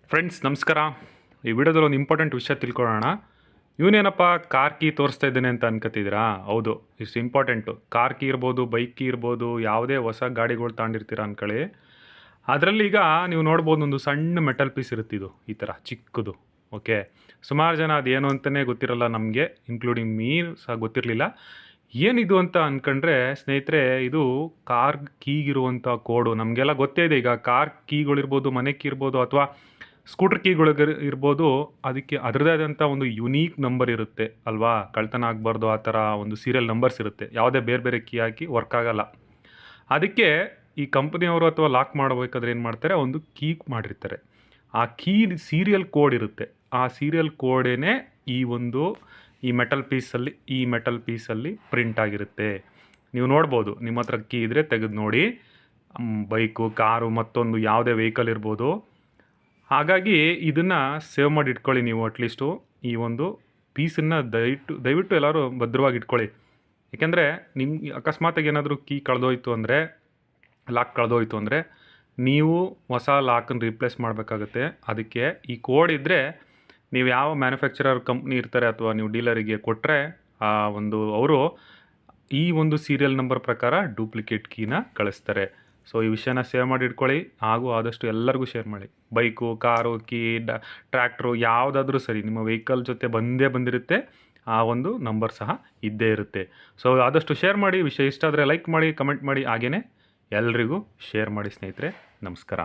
Friends ನಮಸ್ಕಾರ. ಈ ವಿಡಿಯೋದಲ್ಲಿ ಒಂದು ಇಂಪಾರ್ಟೆಂಟ್ ವಿಷಯ ತಿಳ್ಕೊಳ್ಳೋಣ. ಇವನೇನಪ್ಪ ಕಾರ್ ಕೀ ತೋರಿಸ್ತಾ ಇದ್ದೇನೆ ಅಂತ ಅನ್ಕೋತಿದ್ದೀರಾ? ಹೌದು, ಇಷ್ಟು ಇಂಪಾರ್ಟೆಂಟು. ಕಾರ್ ಕೀ ಇರ್ಬೋದು, ಬೈಕ್ ಕೀ ಇರ್ಬೋದು, ಯಾವುದೇ ಹೊಸ ಗಾಡಿಗಳು ತಗೊಂಡಿರ್ತೀರ ಅಂದ್ಕೊಳ್ಳಿ. ಅದರಲ್ಲಿ ಈಗ ನೀವು ನೋಡ್ಬೋದು, ಒಂದು ಸಣ್ಣ ಮೆಟಲ್ ಪೀಸ್ ಇರುತ್ತೆ, ಇದು ಈ ಥರ ಚಿಕ್ಕದು. ಓಕೆ, ಸುಮಾರು ಜನ ಅದೇನು ಅಂತಲೇ ಗೊತ್ತಿರಲ್ಲ, ನಮಗೆ ಇನ್ಕ್ಲೂಡಿಂಗ್ ಮೀ ಸಹ ಗೊತ್ತಿರಲಿಲ್ಲ. ಏನಿದು ಅಂತ ಅಂದ್ಕೊಂಡ್ರೆ ಸ್ನೇಹಿತರೆ, ಇದು ಕಾರ್ ಕೀಗಿರುವಂಥ ಕೋಡು. ನಮಗೆಲ್ಲ ಗೊತ್ತೇ ಇದೆ. ಈಗ ಕಾರ್ ಕೀಗಳಿರ್ಬೋದು, ಮನೆ ಕೀ ಇರ್ಬೋದು, ಅಥವಾ ಸ್ಕೂಟರ್ ಕೀಗಳಿಗೆ ಇರ್ಬೋದು, ಅದಕ್ಕೆ ಅದರದೇ ಆದಂಥ ಒಂದು ಯುನೀಕ್ ನಂಬರ್ ಇರುತ್ತೆ ಅಲ್ವಾ? ಕಳ್ತನ ಆಗಬಾರ್ದು ಆ ಥರ ಒಂದು ಸೀರಿಯಲ್ ನಂಬರ್ಸ್ ಇರುತ್ತೆ. ಯಾವುದೇ ಬೇರೆ ಬೇರೆ ಕೀ ಹಾಕಿ ವರ್ಕ್ ಆಗಲ್ಲ. ಅದಕ್ಕೆ ಈ ಕಂಪ್ನಿಯವರು ಅಥವಾ ಲಾಕ್ ಮಾಡಬೇಕಾದ್ರೆ ಏನು ಮಾಡ್ತಾರೆ, ಒಂದು ಕೀ ಮಾಡಿರ್ತಾರೆ. ಆ ಕೀ ಸೀರಿಯಲ್ ಕೋಡ್ ಇರುತ್ತೆ. ಆ ಸೀರಿಯಲ್ ಕೋಡೇನೆ ಈ ಮೆಟಲ್ ಪೀಸಲ್ಲಿ ಪ್ರಿಂಟ್ ಆಗಿರುತ್ತೆ. ನೀವು ನೋಡ್ಬೋದು, ನಿಮ್ಮ ಹತ್ರ ಕೀ ಇದ್ದರೆ ತೆಗೆದು ನೋಡಿ. ಬೈಕು, ಕಾರು, ಮತ್ತೊಂದು ಯಾವುದೇ ವೆಹಿಕಲ್ ಇರ್ಬೋದು. ಹಾಗಾಗಿ ಇದನ್ನು ಸೇವ್ ಮಾಡಿ ಇಟ್ಕೊಳ್ಳಿ ನೀವು. ಅಟ್ಲೀಸ್ಟು ಈ ಒಂದು ಪೀಸನ್ನು ದಯವಿಟ್ಟು ಎಲ್ಲರೂ ಭದ್ರವಾಗಿ ಇಟ್ಕೊಳ್ಳಿ. ಏಕೆಂದರೆ ನಿಮ್ಗೆ ಅಕಸ್ಮಾತಾಗಿ ಏನಾದರೂ ಕೀ ಕಳೆದೋಯ್ತು ಅಂದರೆ, ಲಾಕ್ ಕಳೆದೋಯ್ತು ಅಂದರೆ, ನೀವು ಹೊಸ ಲಾಕನ್ನು ರೀಪ್ಲೇಸ್ ಮಾಡಬೇಕಾಗುತ್ತೆ. ಅದಕ್ಕೆ ಈ ಕೋಡ್ ಇದ್ದರೆ ನೀವು ಯಾವ ಮ್ಯಾನುಫ್ಯಾಕ್ಚರರ್ ಕಂಪ್ನಿ ಇರ್ತಾರೆ ಅಥವಾ ನೀವು ಡೀಲರಿಗೆ ಕೊಟ್ಟರೆ ಅವರು ಈ ಒಂದು ಸೀರಿಯಲ್ ನಂಬರ್ ಪ್ರಕಾರ ಡೂಪ್ಲಿಕೇಟ್ ಕೀನ ಕಳಿಸ್ತಾರೆ. ಸೊ ಈ ವಿಷಯನ ಸೇವ್ ಮಾಡಿ ಇಟ್ಕೊಳ್ಳಿ. ಹಾಗೂ ಆದಷ್ಟು ಎಲ್ಲರಿಗೂ ಶೇರ್ ಮಾಡಿ. ಬೈಕು, ಕಾರು, ಕೀ, ಟ್ರ್ಯಾಕ್ಟ್ರು ಯಾವುದಾದ್ರೂ ಸರಿ, ನಿಮ್ಮ ವೆಹಿಕಲ್ ಜೊತೆ ಬಂದಿರುತ್ತೆ. ಆ ಒಂದು ನಂಬರ್ ಸಹ ಇದ್ದೇ ಇರುತ್ತೆ. ಸೊ ಆದಷ್ಟು ಶೇರ್ ಮಾಡಿ. ವಿಷಯ ಇಷ್ಟ ಆದರೆ ಲೈಕ್ ಮಾಡಿ, ಕಮೆಂಟ್ ಮಾಡಿ, ಹಾಗೆಯೇ ಎಲ್ರಿಗೂ ಶೇರ್ ಮಾಡಿ ಸ್ನೇಹಿತರೆ. ನಮಸ್ಕಾರ.